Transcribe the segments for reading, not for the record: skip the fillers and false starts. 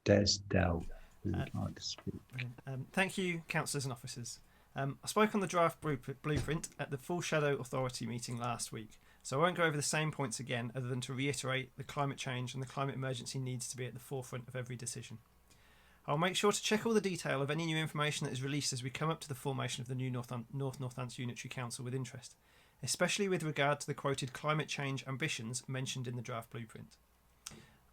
Des Dell, who would like to speak. Thank you, councillors and officers. I spoke on the draft blueprint at the Full Shadow Authority meeting last week, so I won't go over the same points again other than to reiterate the climate change and the climate emergency needs to be at the forefront of every decision. I'll make sure to check all the detail of any new information that is released as we come up to the formation of the new North Northants Unitary Council with interest, especially with regard to the quoted climate change ambitions mentioned in the draft blueprint.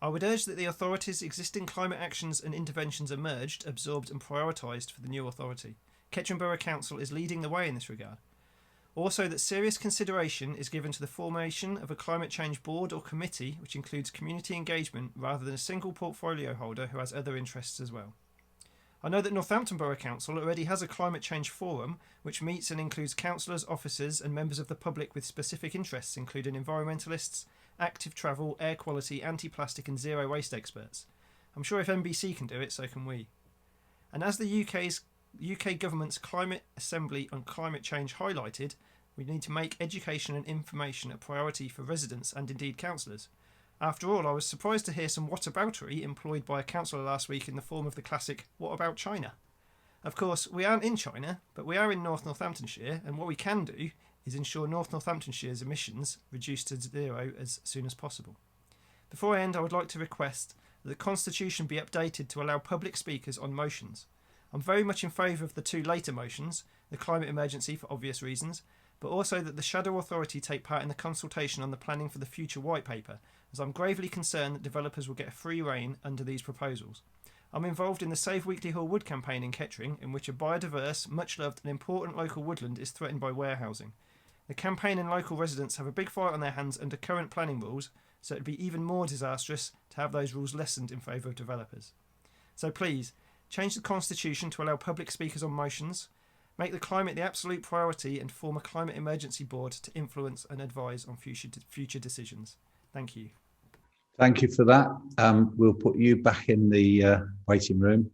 I would urge that the authority's existing climate actions and interventions are merged, absorbed and prioritised for the new authority. Kettering Borough Council is leading the way in this regard. Also, that serious consideration is given to the formation of a climate change board or committee which includes community engagement rather than a single portfolio holder who has other interests as well. I know that Northampton Borough Council already has a climate change forum which meets and includes councillors, officers and members of the public with specific interests including environmentalists, active travel, air quality, anti-plastic and zero waste experts. I'm sure if NBC can do it, so can we. And as the UK government's Climate Assembly on Climate Change highlighted, we need to make education and information a priority for residents and indeed councillors. After all, I was surprised to hear some whataboutery employed by a councillor last week in the form of the classic "What about China?" Of course, we aren't in China, but we are in North Northamptonshire, and what we can do is ensure North Northamptonshire's emissions reduce to zero as soon as possible. Before I end, I would like to request that the Constitution be updated to allow public speakers on motions. I'm very much in favour of the two later motions, the climate emergency for obvious reasons, but also that the Shadow Authority take part in the consultation on the planning for the future white paper, as I'm gravely concerned that developers will get a free rein under these proposals. I'm involved in the Save Weekly Hall Wood campaign in Kettering, in which a biodiverse, much-loved and important local woodland is threatened by warehousing. The campaign and local residents have a big fight on their hands under current planning rules, so it would be even more disastrous to have those rules lessened in favour of developers. So please, change the Constitution to allow public speakers on motions, make the climate the absolute priority and form a climate emergency board to influence and advise on future decisions. Thank you. Thank you for that. We'll put you back in the waiting room.